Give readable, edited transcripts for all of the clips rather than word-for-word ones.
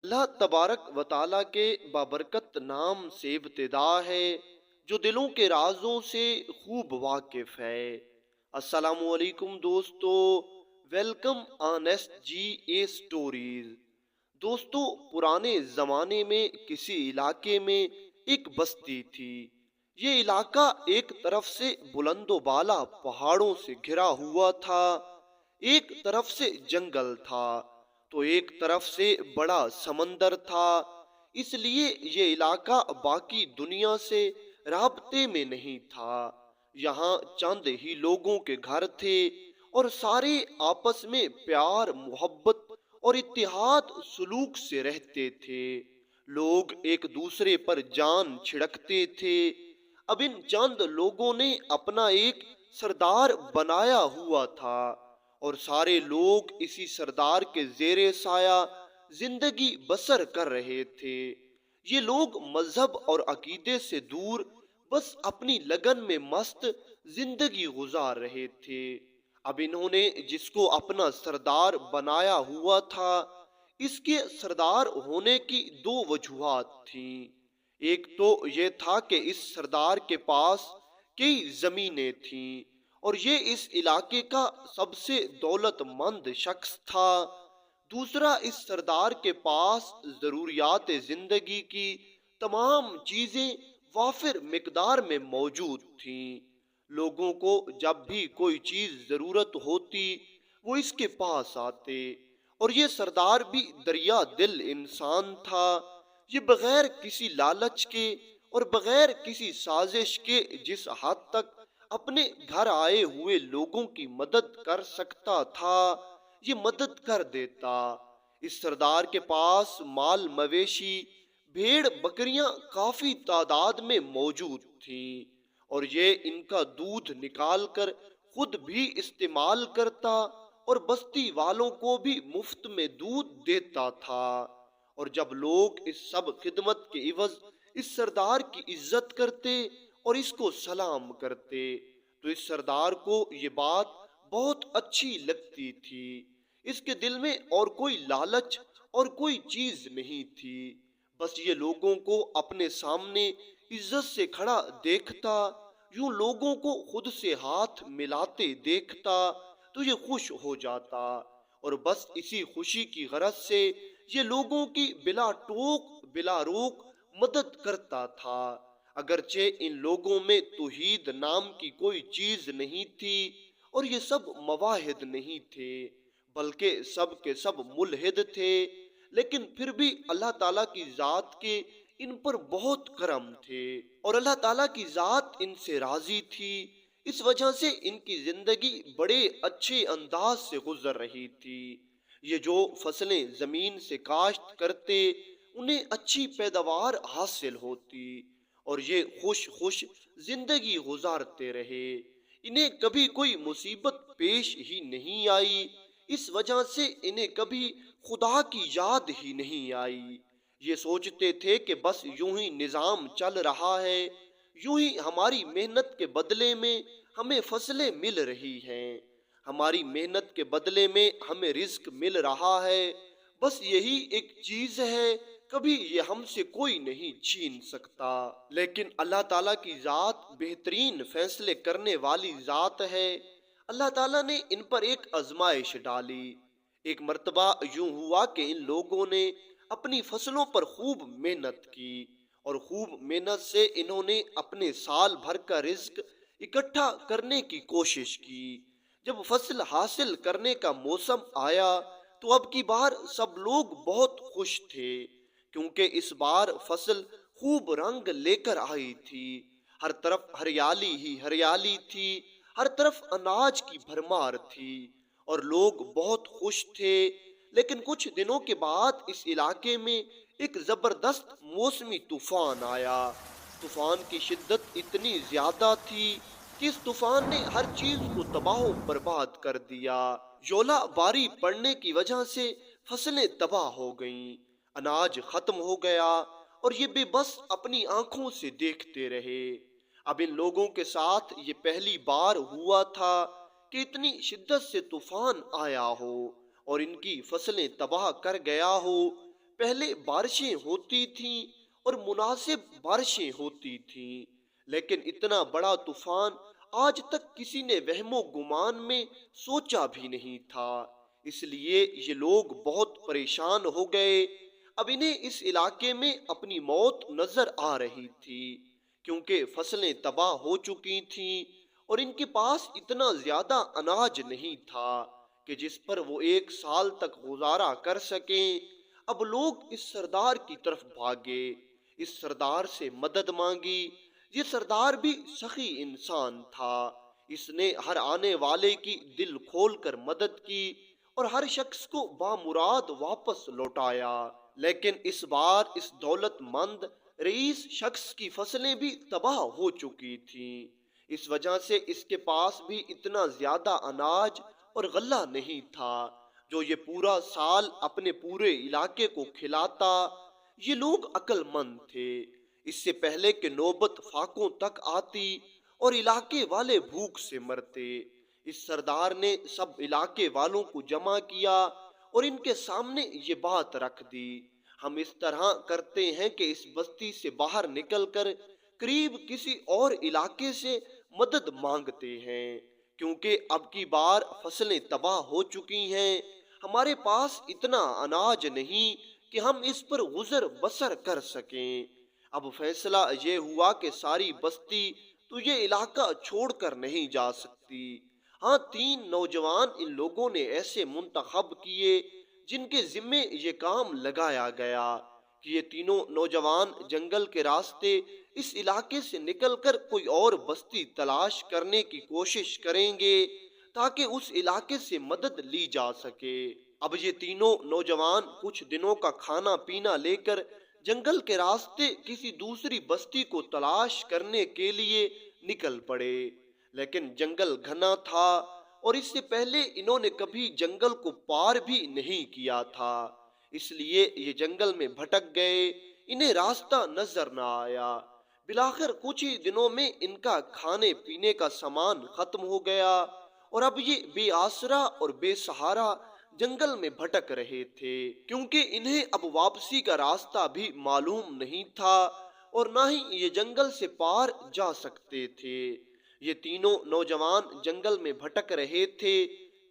اللہ تبارک و تعالیٰ کے بابرکت نام سے ابتدا ہے جو دلوں کے رازوں سے خوب واقف ہے۔ السلام علیکم دوستو، ویلکم آنیسٹ جی اے سٹوریز۔ دوستو، پرانے زمانے میں کسی علاقے میں ایک بستی تھی۔ یہ علاقہ ایک طرف سے بلند و بالا پہاڑوں سے گھرا ہوا تھا، ایک طرف سے جنگل تھا تو ایک طرف سے بڑا سمندر تھا۔ اس لیے یہ علاقہ باقی دنیا سے رابطے میں نہیں تھا۔ یہاں چند ہی لوگوں کے گھر تھے اور سارے آپس میں پیار، محبت اور اتحاد سلوک سے رہتے تھے۔ لوگ ایک دوسرے پر جان چھڑکتے تھے۔ اب ان چند لوگوں نے اپنا ایک سردار بنایا ہوا تھا اور سارے لوگ اسی سردار کے زیر سایہ زندگی بسر کر رہے تھے۔ یہ لوگ مذہب اور عقیدے سے دور بس اپنی لگن میں مست زندگی گزار رہے تھے۔ اب انہوں نے جس کو اپنا سردار بنایا ہوا تھا، اس کے سردار ہونے کی دو وجوہات تھیں۔ ایک تو یہ تھا کہ اس سردار کے پاس کئی زمینیں تھیں اور یہ اس علاقے کا سب سے دولت مند شخص تھا۔ دوسرا، اس سردار کے پاس ضروریات زندگی کی تمام چیزیں وافر مقدار میں موجود تھیں۔ لوگوں کو جب بھی کوئی چیز ضرورت ہوتی وہ اس کے پاس آتے، اور یہ سردار بھی دریا دل انسان تھا۔ یہ بغیر کسی لالچ کے اور بغیر کسی سازش کے جس حد تک اپنے گھر آئے ہوئے لوگوں کی مدد کر سکتا تھا، یہ مدد کر دیتا۔ اس سردار کے پاس مال مویشی، بھیڑ بکریاں کافی تعداد میں موجود تھیں اور یہ ان کا دودھ نکال کر خود بھی استعمال کرتا اور بستی والوں کو بھی مفت میں دودھ دیتا تھا۔ اور جب لوگ اس سب خدمت کے عوض اس سردار کی عزت کرتے اور اس کو سلام کرتے تو اس سردار کو یہ بات بہت اچھی لگتی تھی۔ اس کے دل میں اور کوئی لالچ اور کوئی چیز نہیں تھی، بس یہ لوگوں کو اپنے سامنے عزت سے کھڑا دیکھتا، یوں لوگوں کو خود سے ہاتھ ملاتے دیکھتا تو یہ خوش ہو جاتا، اور بس اسی خوشی کی غرض سے یہ لوگوں کی بلا ٹوک بلا روک مدد کرتا تھا۔ اگرچہ ان لوگوں میں توحید نام کی کوئی چیز نہیں تھی اور یہ سب مواحد نہیں تھے، بلکہ سب کے سب ملحد تھے، لیکن پھر بھی اللہ تعالیٰ کی ذات کے ان پر بہت کرم تھے اور اللہ تعالیٰ کی ذات ان سے راضی تھی۔ اس وجہ سے ان کی زندگی بڑے اچھے انداز سے گزر رہی تھی۔ یہ جو فصلیں زمین سے کاشت کرتے انہیں اچھی پیداوار حاصل ہوتی اور یہ خوش خوش زندگی گزارتے رہے۔ انہیں کبھی کوئی مصیبت پیش ہی نہیں آئی، اس وجہ سے انہیں کبھی خدا کی یاد ہی نہیں آئی۔ یہ سوچتے تھے کہ بس یوں ہی نظام چل رہا ہے، یوں ہی ہماری محنت کے بدلے میں ہمیں فصلیں مل رہی ہیں، ہماری محنت کے بدلے میں ہمیں رزق مل رہا ہے، بس یہی ایک چیز ہے، کبھی یہ ہم سے کوئی نہیں چھین سکتا۔ لیکن اللہ تعالیٰ کی ذات بہترین فیصلے کرنے والی ذات ہے۔ اللہ تعالیٰ نے ان پر ایک آزمائش ڈالی۔ ایک مرتبہ یوں ہوا کہ ان لوگوں نے اپنی فصلوں پر خوب محنت کی اور خوب محنت سے انہوں نے اپنے سال بھر کا رزق اکٹھا کرنے کی کوشش کی۔ جب فصل حاصل کرنے کا موسم آیا تو اب کی بار سب لوگ بہت خوش تھے، کیونکہ اس بار فصل خوب رنگ لے کر آئی تھی۔ ہر طرف ہریالی ہی ہریالی تھی، ہر طرف اناج کی بھرمار تھی اور لوگ بہت خوش تھے۔ لیکن کچھ دنوں کے بعد اس علاقے میں ایک زبردست موسمی طوفان آیا۔ طوفان کی شدت اتنی زیادہ تھی کہ اس طوفان نے ہر چیز کو تباہ و برباد کر دیا۔ ژولہ باری پڑنے کی وجہ سے فصلیں تباہ ہو گئیں، اناج ختم ہو گیا اور یہ بے بس اپنی آنکھوں سے دیکھتے رہے۔ اب ان لوگوں کے ساتھ یہ پہلی بار ہوا تھا کہ اتنی شدت سے طوفان آیا ہو اور ان کی فصلیں تباہ کر گیا ہو۔ پہلے بارشیں ہوتی تھیں اور مناسب بارشیں ہوتی تھیں، لیکن اتنا بڑا طوفان آج تک کسی نے وہم و گمان میں سوچا بھی نہیں تھا۔ اس لیے یہ لوگ بہت پریشان ہو گئے۔ اب انہیں اس علاقے میں اپنی موت نظر آ رہی تھی، کیونکہ فصلیں تباہ ہو چکی تھیں اور ان کے پاس اتنا زیادہ اناج نہیں تھا کہ جس پر وہ 1 سال تک گزارا کر سکیں۔ اب لوگ اس سردار کی طرف بھاگے، اس سردار سے مدد مانگی۔ یہ سردار بھی سخی انسان تھا۔ اس نے ہر آنے والے کی دل کھول کر مدد کی اور ہر شخص کو بامراد واپس لوٹایا۔ لیکن اس بار اس دولت مند رئیس شخص کی فصلیں بھی تباہ ہو چکی تھیں۔ اس وجہ سے اس کے پاس بھی اتنا زیادہ اناج اور غلہ نہیں تھا جو یہ پورا سال اپنے پورے علاقے کو کھلاتا۔ یہ لوگ عقل مند تھے۔ اس سے پہلے کہ نوبت فاقوں تک آتی اور علاقے والے بھوک سے مرتے، اس سردار نے سب علاقے والوں کو جمع کیا اور ان کے سامنے یہ بات رکھ دی: ہم اس طرح کرتے ہیں کہ اس بستی سے باہر نکل کر قریب کسی اور علاقے سے مدد مانگتے ہیں، کیونکہ اب کی بار فصلیں تباہ ہو چکی ہیں۔ ہمارے پاس اتنا اناج نہیں کہ ہم اس پر گزر بسر کر سکیں۔ اب فیصلہ یہ ہوا کہ ساری بستی تو یہ علاقہ چھوڑ کر نہیں جا سکتی۔ ہاں، 3 نوجوان ان لوگوں نے ایسے منتخب کیے جن کے ذمے یہ کام لگایا گیا کہ یہ تینوں نوجوان جنگل کے راستے اس علاقے سے نکل کر کوئی اور بستی تلاش کرنے کی کوشش کریں گے تاکہ اس علاقے سے مدد لی جا سکے۔ اب یہ تینوں نوجوان کچھ دنوں کا کھانا پینا لے کر جنگل کے راستے کسی دوسری بستی کو تلاش کرنے کے لیے نکل پڑے، لیکن جنگل گھنا تھا اور اس سے پہلے انہوں نے کبھی جنگل کو پار بھی نہیں کیا تھا، اس لیے یہ جنگل میں بھٹک گئے، انہیں راستہ نظر نہ آیا۔ بلاخر کچھ ہی دنوں میں ان کا کھانے پینے کا سامان ختم ہو گیا اور اب یہ بے آسرا اور بے سہارا جنگل میں بھٹک رہے تھے، کیونکہ انہیں اب واپسی کا راستہ بھی معلوم نہیں تھا اور نہ ہی یہ جنگل سے پار جا سکتے تھے۔ یہ تینوں نوجوان جنگل میں بھٹک رہے تھے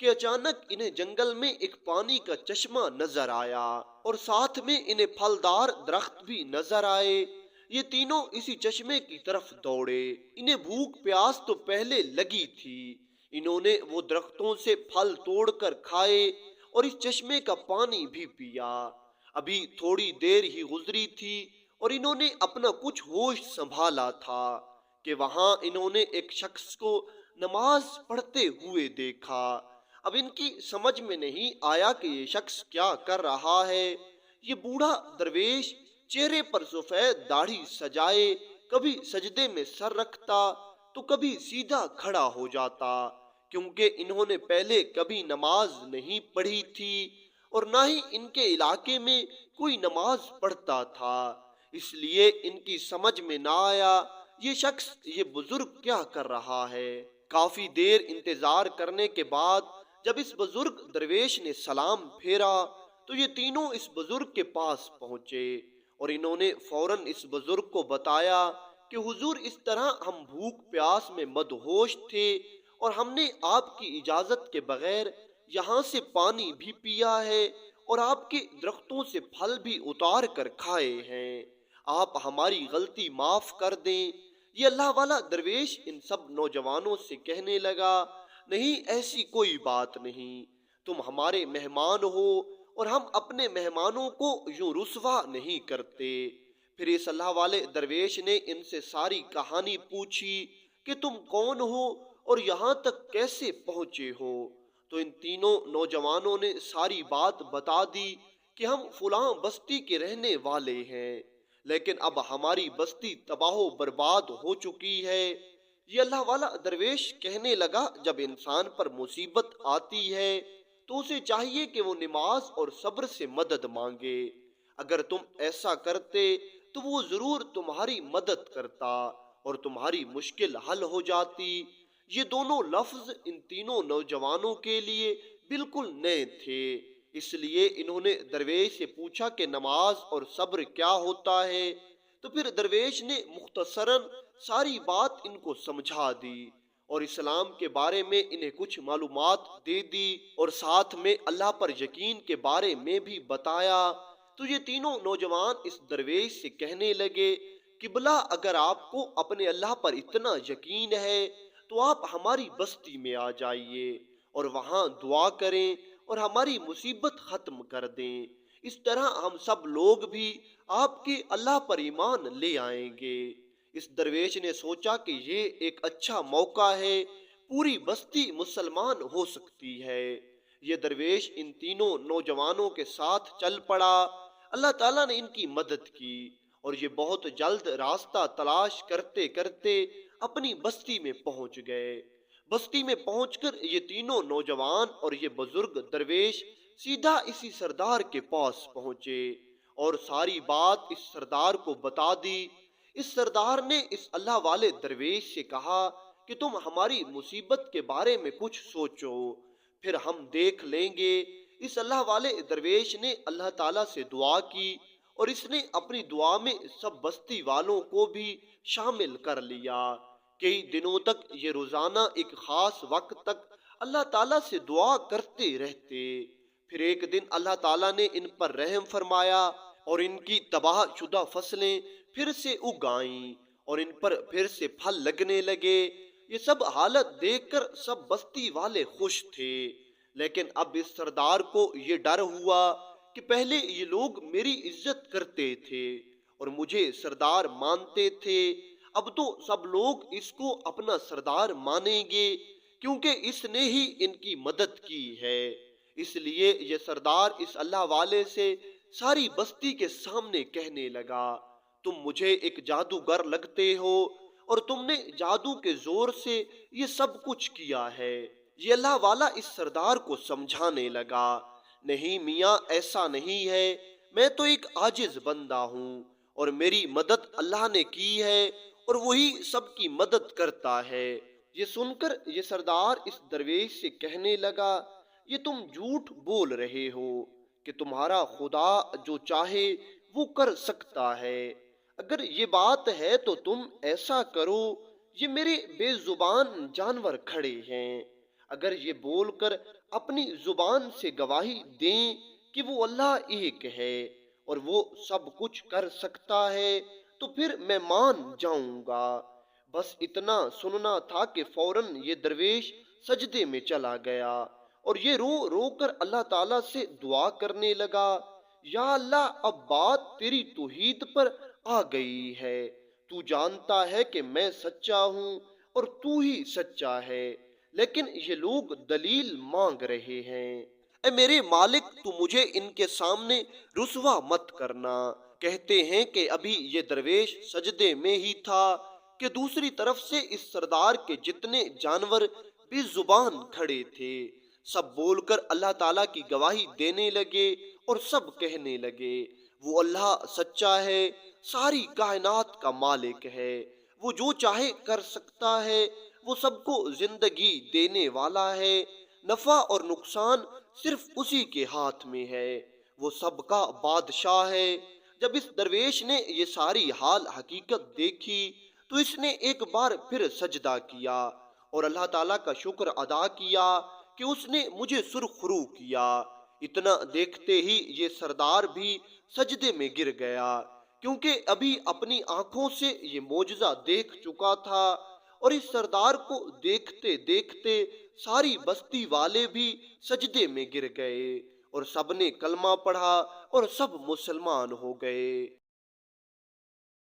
کہ اچانک انہیں جنگل میں ایک پانی کا چشمہ نظر آیا اور ساتھ میں انہیں پھلدار درخت بھی نظر آئے۔ یہ تینوں اسی چشمے کی طرف دوڑے۔ انہیں بھوک پیاس تو پہلے لگی تھی، انہوں نے وہ درختوں سے پھل توڑ کر کھائے اور اس چشمے کا پانی بھی پیا۔ ابھی تھوڑی دیر ہی گزری تھی اور انہوں نے اپنا کچھ ہوش سنبھالا تھا کہ وہاں انہوں نے ایک شخص کو نماز پڑھتے ہوئے دیکھا۔ اب ان کی سمجھ میں نہیں آیا کہ یہ شخص کیا کر رہا ہے۔ یہ بوڑھا درویش چہرے پر سفید داڑھی سجائے کبھی سجدے میں سر رکھتا تو کبھی سیدھا کھڑا ہو جاتا، کیونکہ انہوں نے پہلے کبھی نماز نہیں پڑھی تھی اور نہ ہی ان کے علاقے میں کوئی نماز پڑھتا تھا، اس لیے ان کی سمجھ میں نہ آیا یہ شخص، یہ بزرگ کیا کر رہا ہے۔ کافی دیر انتظار کرنے کے بعد جب اس بزرگ درویش نے سلام پھیرا تو یہ تینوں اس بزرگ کے پاس پہنچے اور انہوں نے فوراً اس بزرگ کو بتایا کہ حضور، اس طرح ہم بھوک پیاس میں مدہوش تھے اور ہم نے آپ کی اجازت کے بغیر یہاں سے پانی بھی پیا ہے اور آپ کے درختوں سے پھل بھی اتار کر کھائے ہیں، آپ ہماری غلطی معاف کر دیں۔ یہ اللہ والا درویش ان سب نوجوانوں سے کہنے لگا: نہیں، ایسی کوئی بات نہیں، تم ہمارے مہمان ہو اور ہم اپنے مہمانوں کو یوں رسوا نہیں کرتے۔ پھر اس اللہ والے درویش نے ان سے ساری کہانی پوچھی کہ تم کون ہو اور یہاں تک کیسے پہنچے ہو؟ تو ان تینوں نوجوانوں نے ساری بات بتا دی کہ ہم فلاں بستی کے رہنے والے ہیں، لیکن اب ہماری بستی تباہ و برباد ہو چکی ہے۔ یہ اللہ والا درویش کہنے لگا: جب انسان پر مصیبت آتی ہے تو اسے چاہیے کہ وہ نماز اور صبر سے مدد مانگے، اگر تم ایسا کرتے تو وہ ضرور تمہاری مدد کرتا اور تمہاری مشکل حل ہو جاتی۔ یہ دونوں لفظ ان تینوں نوجوانوں کے لیے بالکل نئے تھے، اس لیے انہوں نے درویش سے پوچھا کہ نماز اور صبر کیا ہوتا ہے، تو پھر درویش نے مختصراً ساری بات ان کو سمجھا دی اور اسلام کے بارے میں انہیں کچھ معلومات دے دی اور ساتھ میں اللہ پر یقین کے بارے میں بھی بتایا۔ تو یہ تینوں نوجوان اس درویش سے کہنے لگے کہ بلا اگر آپ کو اپنے اللہ پر اتنا یقین ہے تو آپ ہماری بستی میں آ جائیے اور وہاں دعا کریں اور ہماری مصیبت ختم کر دیں، اس طرح ہم سب لوگ بھی آپ کے اللہ پر ایمان لے آئیں گے۔ اس درویش نے سوچا کہ یہ ایک اچھا موقع ہے، پوری بستی مسلمان ہو سکتی ہے۔ یہ درویش ان تینوں نوجوانوں کے ساتھ چل پڑا۔ اللہ تعالیٰ نے ان کی مدد کی اور یہ بہت جلد راستہ تلاش کرتے کرتے اپنی بستی میں پہنچ گئے۔ بستی میں پہنچ کر یہ تینوں نوجوان اور یہ بزرگ درویش سیدھا اسی سردار کے پاس پہنچے اور ساری بات اس سردار کو بتا دی۔ اس سردار نے اس اللہ والے درویش سے کہا کہ تم ہماری مصیبت کے بارے میں کچھ سوچو، پھر ہم دیکھ لیں گے۔ اس اللہ والے درویش نے اللہ تعالیٰ سے دعا کی اور اس نے اپنی دعا میں سب بستی والوں کو بھی شامل کر لیا۔ کئی دنوں تک یہ روزانہ ایک خاص وقت تک اللہ تعالیٰ سے دعا کرتے رہتے۔ پھر ایک دن اللہ تعالیٰ نے ان پر رحم فرمایا اور ان کی تباہ شدہ فصلیں پھر سے اگ آئیں اور ان پر پھر سے پھل لگنے لگے۔ یہ سب حالت دیکھ کر سب بستی والے خوش تھے، لیکن اب اس سردار کو یہ ڈر ہوا کہ پہلے یہ لوگ میری عزت کرتے تھے اور مجھے سردار مانتے تھے، اب تو سب لوگ اس کو اپنا سردار مانیں گے کیونکہ اس نے ہی ان کی مدد کی ہے۔ اس لیے یہ سردار اس اللہ والے سے ساری بستی کے سامنے کہنے لگا، تم مجھے ایک جادوگر لگتے ہو اور تم نے جادو کے زور سے یہ سب کچھ کیا ہے۔ یہ اللہ والا اس سردار کو سمجھانے لگا، نہیں میاں ایسا نہیں ہے، میں تو ایک عاجز بندہ ہوں اور میری مدد اللہ نے کی ہے اور وہی سب کی مدد کرتا ہے۔ یہ سن کر یہ سردار اس درویش سے کہنے لگا، یہ تم جھوٹ بول رہے ہو کہ تمہارا خدا جو چاہے وہ کر سکتا ہے۔ اگر یہ بات ہے تو تم ایسا کرو، یہ میرے بے زبان جانور کھڑے ہیں، اگر یہ بول کر اپنی زبان سے گواہی دیں کہ وہ اللہ ایک ہے اور وہ سب کچھ کر سکتا ہے تو پھر میں مان جاؤں گا۔ بس اتنا سننا تھا کہ فوراً یہ درویش سجدے میں چلا گیا اور یہ رو رو کر اللہ تعالیٰ سے دعا کرنے لگا، یا اللہ اب بات تیری توحید پر آ گئی ہے، تو جانتا ہے کہ میں سچا ہوں اور تو ہی سچا ہے، لیکن یہ لوگ دلیل مانگ رہے ہیں۔ اے میرے مالک تو مجھے ان کے سامنے رسوا مت کرنا۔ کہتے ہیں کہ ابھی یہ درویش سجدے میں ہی تھا کہ دوسری طرف سے اس سردار کے جتنے جانور بے زبان کھڑے تھے سب بول کر اللہ تعالیٰ کی گواہی دینے لگے اور سب کہنے لگے، وہ اللہ سچا ہے، ساری کائنات کا مالک ہے، وہ جو چاہے کر سکتا ہے، وہ سب کو زندگی دینے والا ہے، نفع اور نقصان صرف اسی کے ہاتھ میں ہے، وہ سب کا بادشاہ ہے۔ جب اس درویش نے یہ ساری حال حقیقت دیکھی تو اس نے ایک بار پھر سجدہ کیا اور اللہ تعالیٰ کا شکر ادا کیا کہ اس نے مجھے سرخرو کیا۔ اتنا دیکھتے ہی یہ سردار بھی سجدے میں گر گیا، کیونکہ ابھی اپنی آنکھوں سے یہ معجزہ دیکھ چکا تھا، اور اس سردار کو دیکھتے دیکھتے ساری بستی والے بھی سجدے میں گر گئے اور سب نے کلمہ پڑھا اور سب مسلمان ہو گئے۔